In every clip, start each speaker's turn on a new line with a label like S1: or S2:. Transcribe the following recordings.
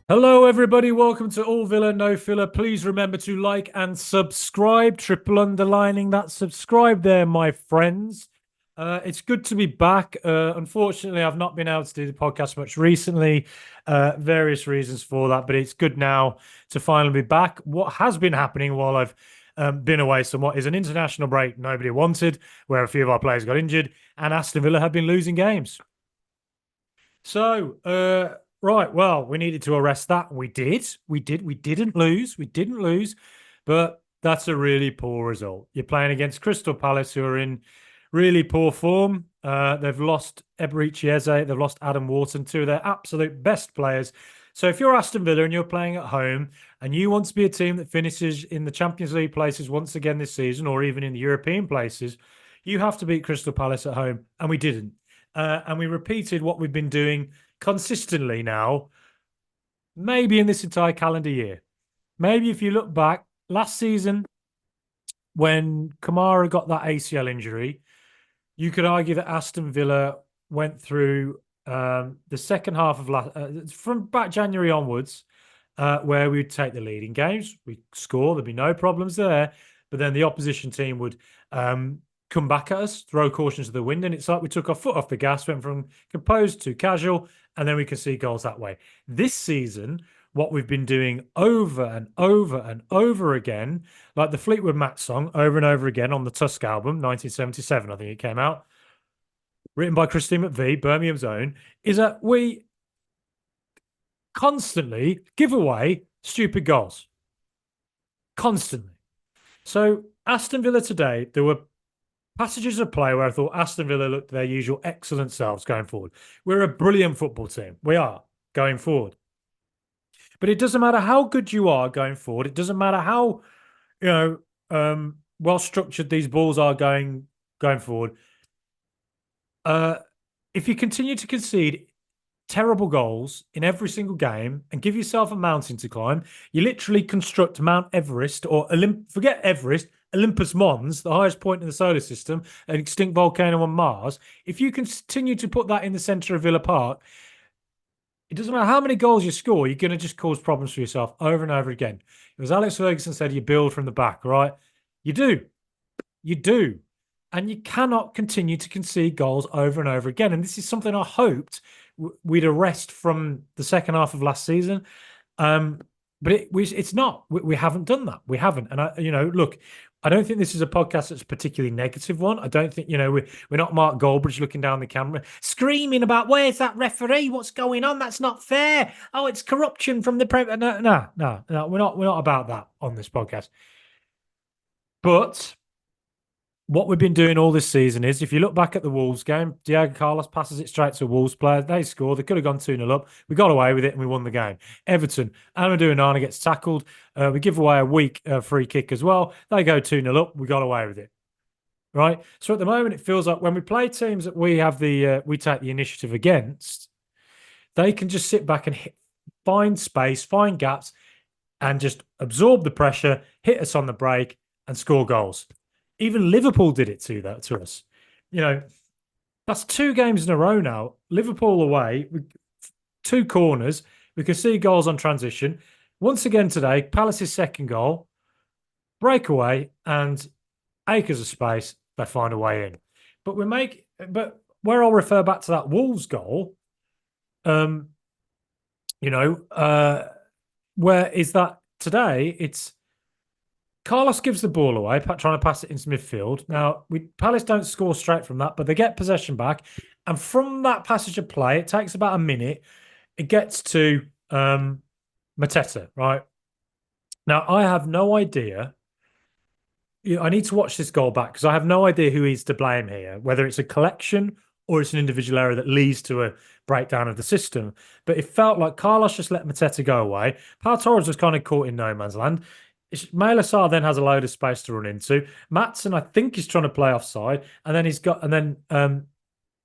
S1: Hello, everybody. Welcome to All Villa, No Filler. Please remember to like and subscribe. Triple underlining that subscribe there, my friends. It's good to be back. Unfortunately, I've not been able to do the podcast much recently. Various reasons for that, but it's good now to finally be back. What has been happening while I've been away somewhat is an international break nobody wanted, where a few of our players got injured, and Aston Villa have been losing games. Right, well, we needed to arrest that. We did. We didn't lose. We didn't lose, but that's a really poor result. You're playing against Crystal Palace, who are in really poor form. They've lost Eberechi Eze, they've lost Adam Wharton, two of their absolute best players. So if you're Aston Villa and you're playing at home and you want to be a team that finishes in the Champions League places once again this season, or even in the European places, you have to beat Crystal Palace at home, and we didn't. And we repeated what we've been doing consistently now, maybe in this entire calendar year. Maybe if you look back last season when Kamara got that ACL injury, you could argue that Aston Villa went through the second half of from back January onwards, where we'd take the lead in games, we'd score, there'd be no problems there. But then the opposition team would come back at us, throw caution to the wind, and it's like we took our foot off the gas, went from composed to casual, and then we can see goals that way. This season, what we've been doing over and over and over again, like the Fleetwood Mac song, over and over again on the Tusk album, 1977, I think it came out, written by Christine McVie, Birmingham's own, is that we constantly give away stupid goals. Constantly. So Aston Villa today, there were passages of play where I thought Aston Villa looked their usual excellent selves going forward. We're a brilliant football team. We are going forward. But it doesn't matter how good you are going forward. It doesn't matter how, well structured these balls are going forward. If you continue to concede terrible goals in every single game and give yourself a mountain to climb, you literally construct Mount Everest or forget Everest, Olympus Mons, the highest point in the solar system, an extinct volcano on Mars. If you continue to put that in the center of Villa Park, it doesn't matter how many goals you score, you're going to just cause problems for yourself over and over again. As Alex Ferguson said, you build from the back, right? You do. You do. And you cannot continue to concede goals over and over again. And this is something I hoped we'd arrest from the second half of last season. But it's not. We haven't done that. We haven't. And look, I don't think this is a podcast that's a particularly negative one. I don't think, we're not Mark Goldbridge looking down the camera, screaming about where's that referee? What's going on? That's not fair. Oh, it's corruption from the Premier. No. We're not about that on this podcast. But what we've been doing all this season is, if you look back at the Wolves game, Diego Carlos passes it straight to a Wolves player. They score. They could have gone 2-0 up. We got away with it and we won the game. Everton, Amadou Onana gets tackled. We give away a weak free kick as well. They go 2-0 up. We got away with it. Right? So at the moment, it feels like when we play teams that we have we take the initiative against, they can just sit back and find space, find gaps, and just absorb the pressure, hit us on the break, and score goals. Even Liverpool did it to us. That's 2 games in a row now. Liverpool away, 2 corners. We can see goals on transition. Once again today, Palace's second goal, breakaway, and acres of space. They find a way in. But where I'll refer back to that Wolves goal, where is that today? It's Carlos gives the ball away, trying to pass it into midfield. Now, Palace don't score straight from that, but they get possession back. And from that passage of play, it takes about a minute. It gets to Mateta, right? Now, I have no idea. I need to watch this goal back because I have no idea who is to blame here, whether it's a collection or it's an individual error that leads to a breakdown of the system. But it felt like Carlos just let Mateta go away. Pau Torres was kind of caught in no man's land. Ismaila Sarr then has a load of space to run into. Matson, I think, is trying to play offside, and then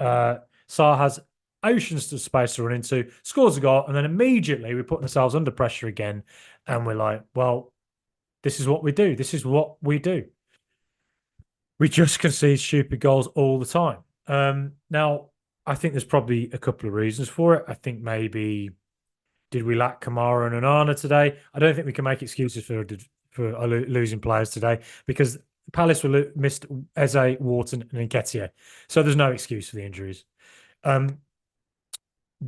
S1: Sarr has oceans of space to run into, scores a goal, and then immediately we're putting ourselves under pressure again, and we're like, well, this is what we do. This is what we do. We just concede stupid goals all the time. Now, I think there's probably a couple of reasons for it. I think maybe Did we lack Kamara and Onana today? I don't think we can make excuses for losing players today because Palace missed Eze, Wharton, and Nketiah. So there's no excuse for the injuries.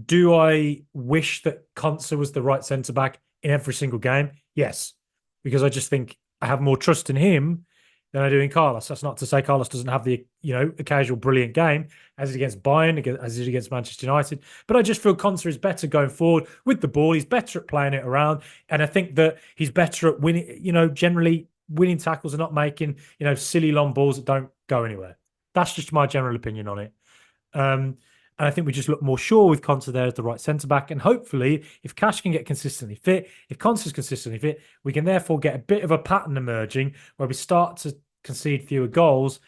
S1: Do I wish that Concede was the right centre back in every single game? Yes, because I just think I have more trust in him than I do in Carlos. That's not to say Carlos doesn't have the occasional brilliant game as it against Bayern, as it against Manchester United. But I just feel Concede is better going forward with the ball. He's better at playing it around, and I think that he's better at winning. Generally winning tackles and not making silly long balls that don't go anywhere. That's just my general opinion on it. And I think we just look more sure with Concede there as the right centre back. And hopefully, if Cash can get consistently fit, if Concede's consistently fit, we can therefore get a bit of a pattern emerging where we start to concede fewer goals.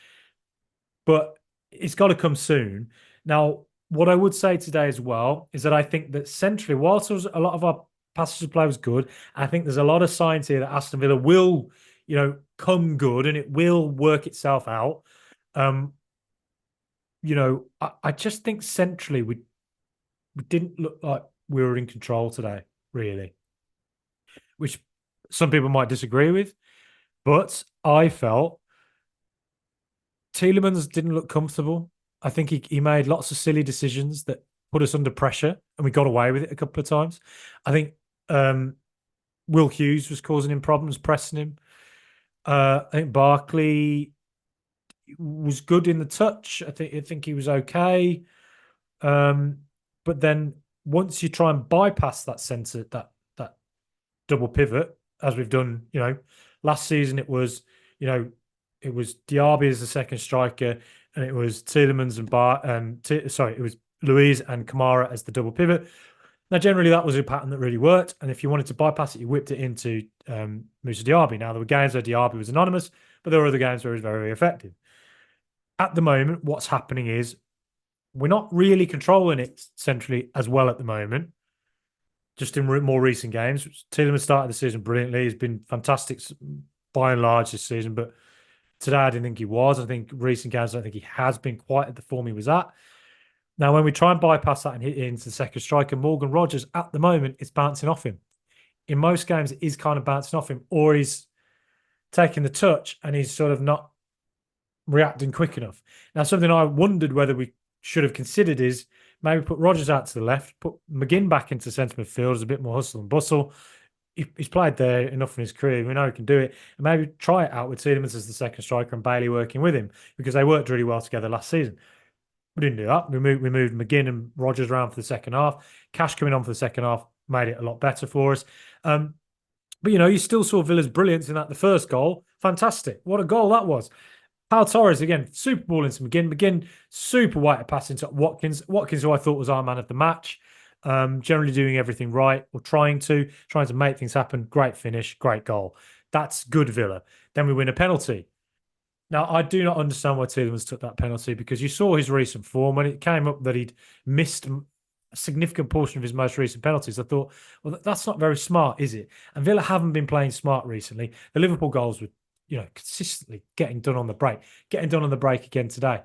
S1: But it's got to come soon. Now, what I would say today as well is that I think that centrally, whilst a lot of our passage of play was good, I think there's a lot of signs here that Aston Villa will, come good and it will work itself out. I just think centrally we didn't look like we were in control today, really, which some people might disagree with. But I felt Tielemans didn't look comfortable. I think he made lots of silly decisions that put us under pressure, and we got away with it a couple of times. I think Will Hughes was causing him problems, pressing him. I think Barkley was good in the touch. I think he was okay. But then once you try and bypass that centre, that double pivot, as we've done, last season it was Diaby as the second striker, and it was Tielemans it was Luiz and Kamara as the double pivot. Now, generally, that was a pattern that really worked. And if you wanted to bypass it, you whipped it into Moussa Diaby. Now, there were games where Diaby was anonymous, but there were other games where he was very, very effective. At the moment, what's happening is we're not really controlling it centrally as well at the moment. Just in more recent games, Tielemans started the season brilliantly. He's been fantastic by and large this season, but today I didn't think he was. I think recent games, I don't think he has been quite at the form he was at. Now, when we try and bypass that and hit into the second striker, Morgan Rogers, at the moment, it's bouncing off him. In most games, it is kind of bouncing off him, or he's taking the touch and he's sort of not reacting quick enough. Now, something I wondered whether we should have considered is maybe put Rogers out to the left, put McGinn back into centre midfield as a bit more hustle and bustle. He's played there enough in his career. We know he can do it. And maybe try it out with Tielemans as the second striker and Bailey working with him, because they worked really well together last season. We didn't do that. We moved McGinn and Rogers around for the second half. Cash coming on for the second half made it a lot better for us. But, you still saw Villa's brilliance in that. The first goal, fantastic. What a goal that was. Pau Torres, again, super ball into McGinn. McGinn, super white at passing to Watkins. Watkins, who I thought was our man of the match. Generally doing everything right, or trying to make things happen. Great finish, great goal. That's good Villa. Then we win a penalty. Now, I do not understand why Tielemans took that penalty, because you saw his recent form. When it came up that he'd missed a significant portion of his most recent penalties, I thought, well, that's not very smart, is it? And Villa haven't been playing smart recently. The Liverpool goals were, consistently getting done on the break. Getting done on the break again today.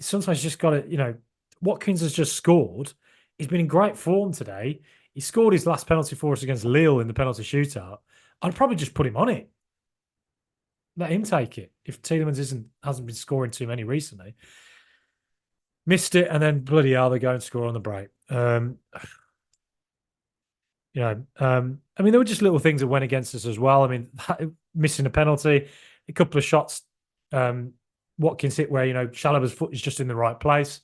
S1: Sometimes you just got to, Watkins has just scored. He's been in great form today. He scored his last penalty for us against Lille in the penalty shootout. I'd probably just put him on it. Let him take it if Tielemans hasn't been scoring too many recently. Missed it, and then bloody hell, they go and score on the break. I mean, there were just little things that went against us as well. I mean, missing a penalty, a couple of shots. Watkins hit where Chalobah's foot is just in the right place,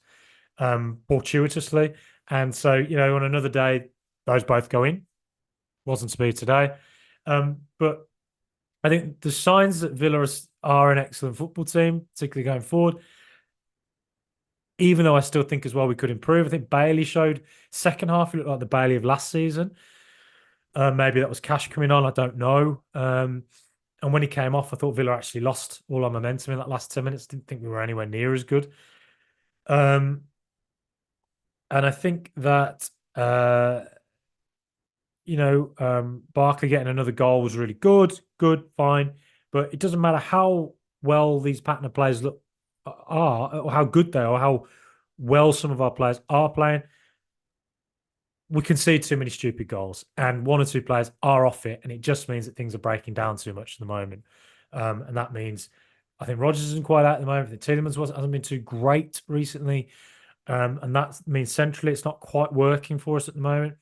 S1: fortuitously, and so on another day, those both go in. Wasn't to be today, but I think the signs that Villa are an excellent football team, particularly going forward, even though I still think as well we could improve. I think Bailey showed second half, he looked like the Bailey of last season. Maybe that was Cash coming on, I don't know. And when he came off, I thought Villa actually lost all our momentum in that last 10 minutes. Didn't think we were anywhere near as good. And I think that... Barkley getting another goal was really good, fine. But it doesn't matter how well these pattern of players are, or how good they are, or how well some of our players are playing. we concede too many stupid goals, and one or two players are off it, and it just means that things are breaking down too much at the moment. And that means I think Rodgers isn't quite out at the moment. I think Tielemans hasn't been too great recently. And that means centrally it's not quite working for us at the moment.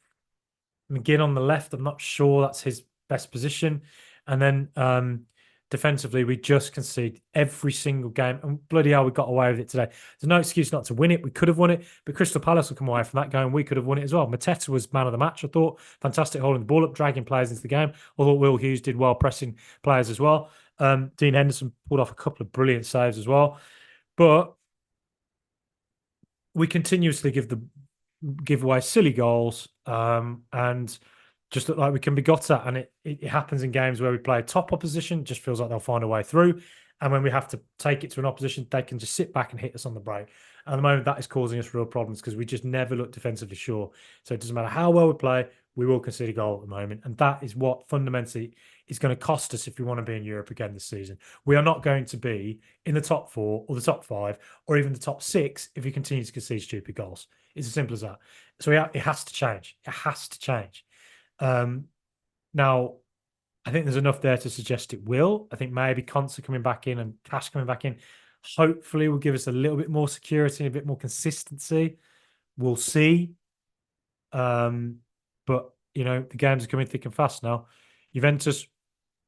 S1: McGinn on the left, I'm not sure that's his best position. And then defensively, we just concede every single game. And bloody hell, we got away with it today. There's no excuse not to win it. We could have won it, but Crystal Palace will come away from that game. We could have won it as well. Mateta was man of the match, I thought. Fantastic holding the ball up, dragging players into the game. Although Will Hughes did well pressing players as well. Dean Henderson pulled off a couple of brilliant saves as well. But we continuously give away silly goals and just look like we can be got at. And it happens in games where we play top opposition, just feels like they'll find a way through. And when we have to take it to an opposition, they can just sit back and hit us on the break. And at the moment, that is causing us real problems because we just never look defensively sure. So it doesn't matter how well we play, we will concede a goal at the moment. And that is what fundamentally is going to cost us if we want to be in Europe again this season. We are not going to be in the top 4 or the top 5 or even the top 6 if we continue to concede stupid goals. It's as simple as that. So it has to change. It has to change. Now, I think there's enough there to suggest it will. I think maybe Concede coming back in and Cash coming back in hopefully will give us a little bit more security and a bit more consistency. We'll see. But, the games are coming thick and fast now. Juventus,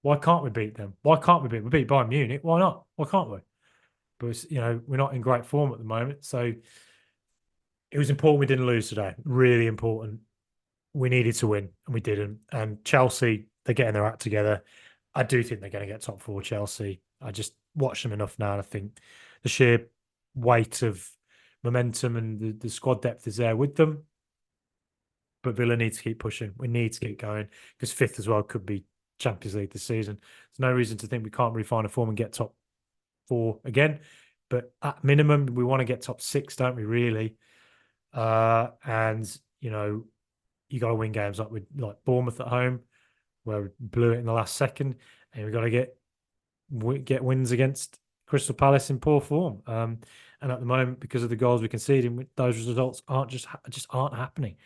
S1: why can't we beat them? Why can't we beat them? We beat Bayern Munich. Why not? Why can't we? But, we're not in great form at the moment. So it was important we didn't lose today. Really important. We needed to win and we didn't. And Chelsea, they're getting their act together. I do think they're going to get top 4, Chelsea. I just watch them enough now and I think the sheer weight of momentum and the squad depth is there with them. But Villa needs to keep pushing. We need to keep going because 5th as well could be Champions League this season. There's no reason to think we can't refine a form and get top 4 again. But at minimum, we want to get top 6, don't we, really? And, you got to win games like Bournemouth at home, where we blew it in the last second. And we've got to get wins against Crystal Palace in poor form. And at the moment, because of the goals we conceded, those results aren't aren't happening.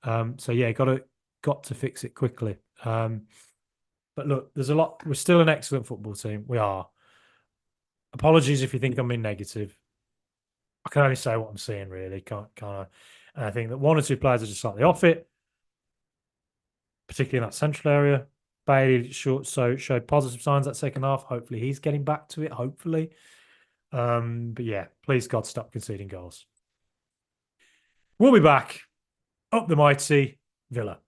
S1: So yeah, got to fix it quickly. But look, there's a lot. We're still an excellent football team. We are. Apologies if you think I'm being negative. I can only say what I'm seeing, really. Can't I? And I think that one or two players are just slightly off it, particularly in that central area. Bailey showed positive signs that second half. Hopefully he's getting back to it. Hopefully. But yeah, please God, stop conceding goals. We'll be back. Up the mighty Villa.